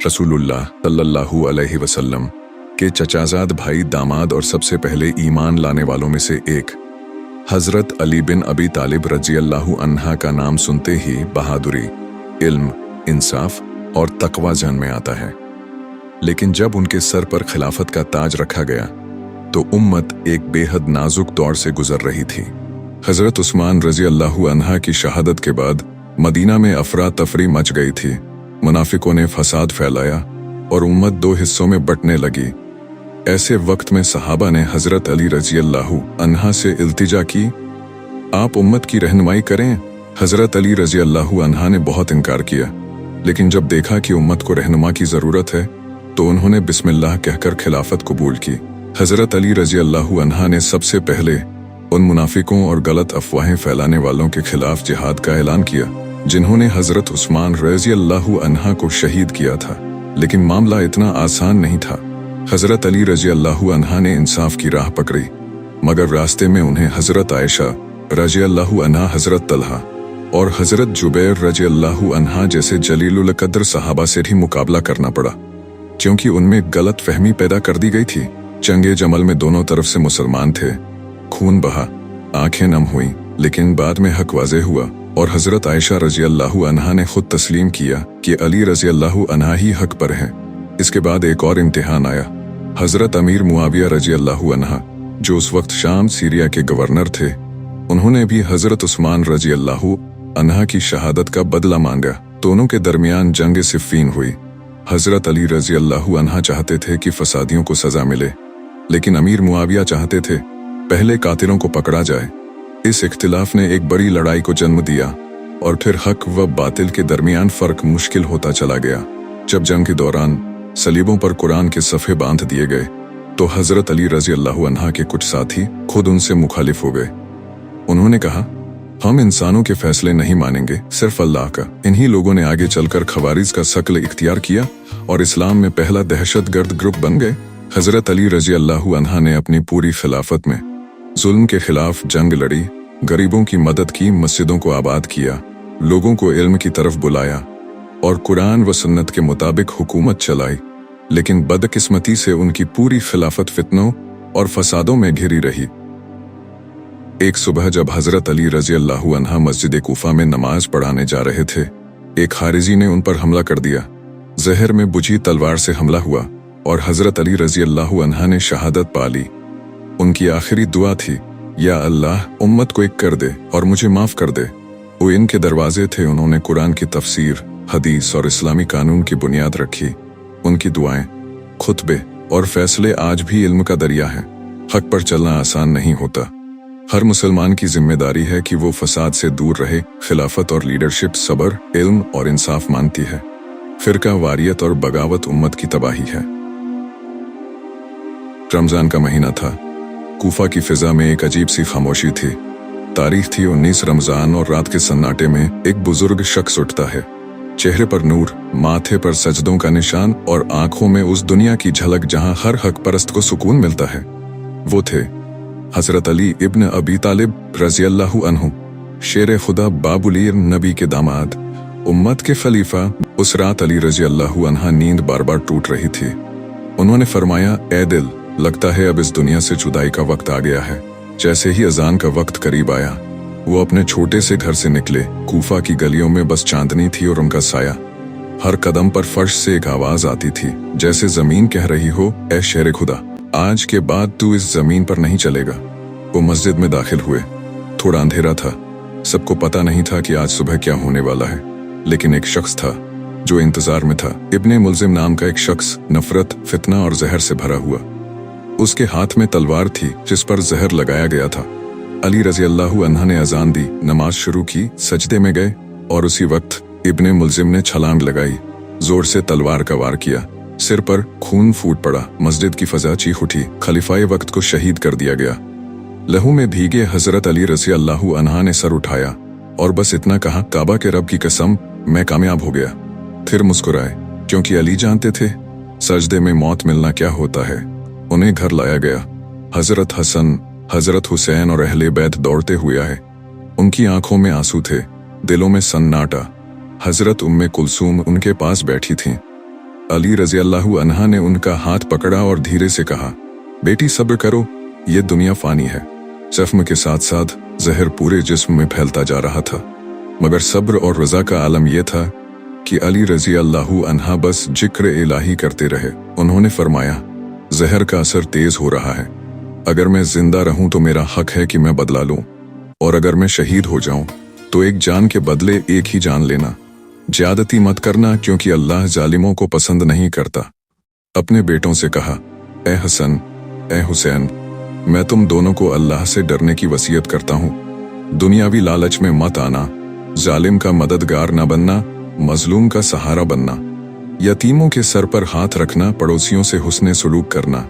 रसूलुल्लाह सल्लल्लाहु अलैहि वसल्लम के चचाजाद भाई, दामाद और सबसे पहले ईमान लाने वालों में से एक हजरत अली बिन अबी तालिब रज़ियल्लाहु अन्हा का नाम सुनते ही बहादुरी, इल्म, इंसाफ और तकवा जान में आता है। लेकिन जब उनके सर पर खिलाफत का ताज रखा गया तो उम्मत एक बेहद नाजुक दौर से गुजर रही थी। हजरत उस्मान रज़ियल्लाहु अन्हा की शहादत के बाद मदीना में अफरा तफरी मच गई थी। मुनाफिकों ने फसाद फैलाया और उम्मत दो हिस्सों में बंटने लगी। ऐसे वक्त में सहाबा ने हजरत अली रज़ियल्लाहु अन्हा से इल्तिजा की, आप उम्मत की रहनुमाई करें। हजरत अली रज़ियल्लाहु अन्हा ने बहुत इनकार किया, लेकिन जब देखा कि उम्मत को रहनुमा की जरूरत है तो उन्होंने बिस्मिल्लाह कहकर खिलाफत कबूल की। हजरत अली रज़ियल्लाहु अन्हा ने सबसे पहले उन मुनाफिकों और गलत अफवाहें फैलाने वालों के खिलाफ जिहाद का ऐलान किया जिन्होंने हजरत उस्मान रज़ियल्लाहु अन्हा को शहीद किया था। लेकिन मामला इतना आसान नहीं था। हजरत अली रज़ियल्लाहु अन्हा ने इंसाफ की राह पकड़ी, मगर रास्ते में उन्हें हजरत आयशा रज़ियल्लाहु अन्हा, हजरत तलहा और हजरत जुबैर रज़ियल्लाहु अन्हा जैसे जलीलुल कद्र सहाबा से भी मुकाबला करना पड़ा, क्योंकि उनमें गलत फहमी पैदा कर दी गई थी। जंगे जमल में दोनों तरफ से मुसलमान थे, खून बहा, आंखें नम हुई, लेकिन बाद में हक वाज़े हुआ और हजरत आयशा रज़ियल्लाहु अन्हा ने खुद तस्लीम किया कि अली रज़ियल्लाहु अन्हा ही हक पर हैं। इसके बाद एक और इम्तिहान आया। हजरत अमीर मुआविया रज़ियल्लाहु अन्हा, जो उस वक्त शाम सीरिया के गवर्नर थे, उन्होंने भी हजरत उस्मान रज़ियल्लाहु अन्हा की शहादत का बदला मांगा। दोनों के दरमियान जंग सिफ़ीन हुई। हजरत अली रज़ियल्लाहु अन्हा चाहते थे कि फसादियों को सजा मिले, लेकिन अमीर मुआविया चाहते थे पहले कातिलों को पकड़ा जाए। इस इख्तिलाफ ने एक बड़ी लड़ाई को जन्म दिया और फिर हक व बातिल के दरमियान फर्क मुश्किल होता चला गया। जब जंग के दौरान सलीबों पर कुरान के सफ़े बांध दिए गए तो हजरत अली रज़ियल्लाहु अन्हा के कुछ साथी खुद उनसे मुखालिफ हो गए। उन्होंने कहा, हम इंसानों के फैसले नहीं मानेंगे, सिर्फ अल्लाह का। इन्हीं लोगों ने आगे चलकर खवारिज का शक्ल इख्तियार किया और इस्लाम में पहला दहशतगर्द ग्रुप बन गए। हजरत अली रज़ियल्लाहु अन्हा ने अपनी पूरी खिलाफत में जुल्म के खिलाफ जंग लड़ी, गरीबों की मदद की, मस्जिदों को आबाद किया, लोगों को इल्म की तरफ बुलाया और कुरान व सुन्नत के मुताबिक हुकूमत चलाई। लेकिन बदकिस्मती से उनकी पूरी खिलाफत फितनों और फसादों में घिरी रही। एक सुबह जब हजरत अली रज़ियल्लाहु अन्हा मस्जिद कूफा में नमाज पढ़ाने जा रहे थे, एक खारिजी ने उन पर हमला कर दिया। जहर में बुझी तलवार से हमला हुआ और हजरत अली रज़ियल्लाहु अन्हा ने शहादत पा ली। उनकी आखिरी दुआ थी, या अल्लाह, उम्मत को एक कर दे और मुझे माफ कर दे। वो इनके दरवाजे थे। उन्होंने कुरान की तफसीर, हदीस और इस्लामी कानून की बुनियाद रखी। उनकी दुआएं, खुतबे और फैसले आज भी इल्म का दरिया है। हक पर चलना आसान नहीं होता। हर मुसलमान की जिम्मेदारी है कि वो फसाद से दूर रहे। खिलाफत और लीडरशिप सब्र, इल्म और इंसाफ मानती है। फिरका वारियत और बगावत उम्मत की तबाही है। रमजान का महीना था। कूफा की फिजा में एक अजीब सी खामोशी थी। तारीख थी 19 रमजान और रात के सन्नाटे में एक बुजुर्ग शख्स उठता है। चेहरे पर नूर, माथे पर सजदों का निशान और आंखों में उस दुनिया की झलक जहां हर हक परस्त को सुकून मिलता है। वो थे हजरत अली इब्न अबी तालिब रज़ियल्लाहु अन्हु, शेर खुदा, बाबुलीर नबी के दामाद, उम्मत के खलीफा। उस रात अली रज़ियल्लाहु अन्हा नींद बार बार टूट रही थी। उन्होंने फरमाया, ए दिल, लगता है अब इस दुनिया से जुदाई का वक्त आ गया है। जैसे ही अजान का वक्त करीब आया, वो अपने छोटे से घर से निकले। कूफा की गलियों में बस चांदनी थी और उनका साया। हर कदम पर फर्श से एक आवाज आती थी, जैसे जमीन कह रही हो, ए शेर खुदा, आज के बाद तू इस जमीन पर नहीं चलेगा। वो मस्जिद में दाखिल हुए। थोड़ा अंधेरा था, सबको पता नहीं था कि आज सुबह क्या होने वाला है, लेकिन एक शख्स था जो इंतजार में था। इब्ने मुल्जिम नाम का एक शख्स, नफरत, फितना और जहर से भरा हुआ। उसके हाथ में तलवार थी जिस पर जहर लगाया गया था। अली रज़ियल्लाहु अन्हा ने अजान दी, नमाज शुरू की, सजदे में गए और उसी वक्त इब्ने मुल्जिम ने छलांग लगाई, जोर से तलवार का वार किया। सिर पर खून फूट पड़ा। मस्जिद की फजा चीख उठी। खलीफाए वक्त को शहीद कर दिया गया। लहू में भीगे हजरत अली रज़ियल्लाहु अन्हा ने सर उठाया और बस इतना कहा, काबा के रब की कसम, मैं कामयाब हो गया। फिर मुस्कुराए, क्योंकि अली जानते थे सजदे में मौत मिलना क्या होता है। उन्हें घर लाया गया। हजरत हसन, हजरत हुसैन और अहले बैत दौड़ते हुए आए। उनकी आंखों में आंसू थे, दिलों में सन्नाटा। हजरत उम्मे कुलसूम उनके पास बैठी थीं। अली रजी अल्लाहु अन्हा ने उनका हाथ पकड़ा और धीरे से कहा, बेटी सब्र करो, ये दुनिया फानी है। जख्म के साथ साथ जहर पूरे जिस्म में फैलता जा रहा था, मगर सब्र और रजा का आलम यह था कि अली रजी अल्लाहु अन्हा बस जिक्र इलाही करते रहे। उन्होंने फरमाया, जहर का असर तेज हो रहा है, अगर मैं जिंदा रहूं तो मेरा हक है कि मैं बदला लूं, और अगर मैं शहीद हो जाऊं तो एक जान के बदले एक ही जान लेना। ज्यादती मत करना, क्योंकि अल्लाह जालिमों को पसंद नहीं करता। अपने बेटों से कहा, ए हसन, ए हुसैन, मैं तुम दोनों को अल्लाह से डरने की वसीयत करता हूं। दुनियावी लालच में मत आना, जालिम का मददगार न बनना, मजलूम का सहारा बनना, यतीमों के सर पर हाथ रखना, पड़ोसियों से हुस्ने सुलूक करना,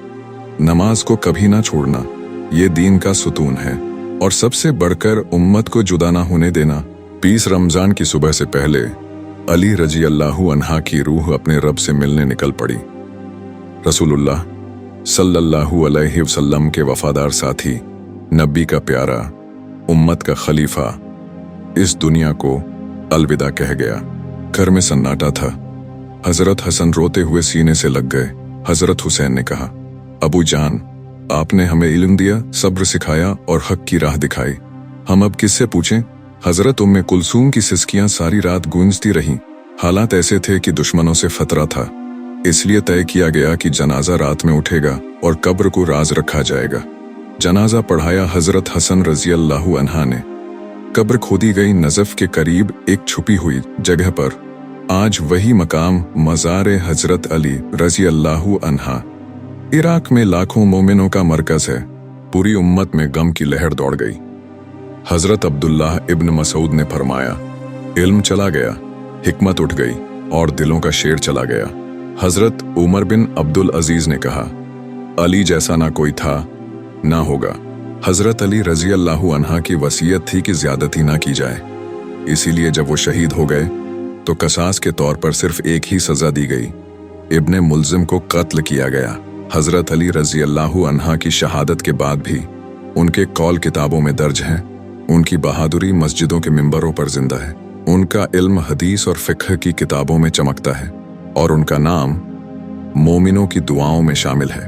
नमाज को कभी ना छोड़ना, ये दीन का सुतून है। और सबसे बढ़कर उम्मत को जुदा ना होने देना। 20 रमजान की सुबह से पहले अली रजी अल्लाहु अन्हा की रूह अपने रब से मिलने निकल पड़ी। रसूलुल्लाह सल्लल्लाहु अलैहि वसल्लम के वफादार साथी, नबी का प्यारा, उम्मत का खलीफा इस दुनिया को अलविदा कह गया। घर में सन्नाटा था। हजरत हसन रोते हुए सीने से लग गए। हजरत हुसैन ने कहा, अबू जान, आपने हमें इल्म दिया, सब्र सिखाया और हक की राह दिखाई, हम अब किससे पूछें? हजरत उम्मे कुलसूम की सिसकियां सारी रात गूंजती रहीं। हालात ऐसे थे कि दुश्मनों से खतरा था, इसलिए तय किया गया कि जनाजा रात में उठेगा और कब्र को राज रखा जाएगा। जनाजा पढ़ाया हजरत हसन रजी अल्लाहु अन्हा ने। कब्र खोदी गई नजफ के करीब एक छुपी हुई जगह पर। आज वही मकाम मज़ार हजरत अली रजी अल्लाहु अन्हा। इराक में लाखों मोमिनों का मरकज है। पूरी उम्मत में गम की लहर दौड़ गई। हजरत अब्दुल्लाह इब्न मसूद ने फरमाया, इल्म चला गया, हिकमत उठ गई और दिलों का शेर चला गया। हजरत उमर बिन अब्दुल अजीज ने कहा, अली जैसा ना कोई था ना होगा। हजरत अली रजी अल्लाहु अन्हा की वसीयत थी कि ज्यादती ना की जाए, इसीलिए जब वो शहीद हो गए तो कसास के तौर पर सिर्फ एक ही सजा दी गई, इब्ने मुल्जिम को कत्ल किया गया। हजरत अली रजी अल्लाहु अन्हा की शहादत के बाद भी उनके कौल किताबों में दर्ज हैं। उनकी बहादुरी मस्जिदों के मिंबरों पर जिंदा है। उनका इल्म हदीस और फिक्ह की किताबों में चमकता है और उनका नाम मोमिनों की दुआओं में शामिल है।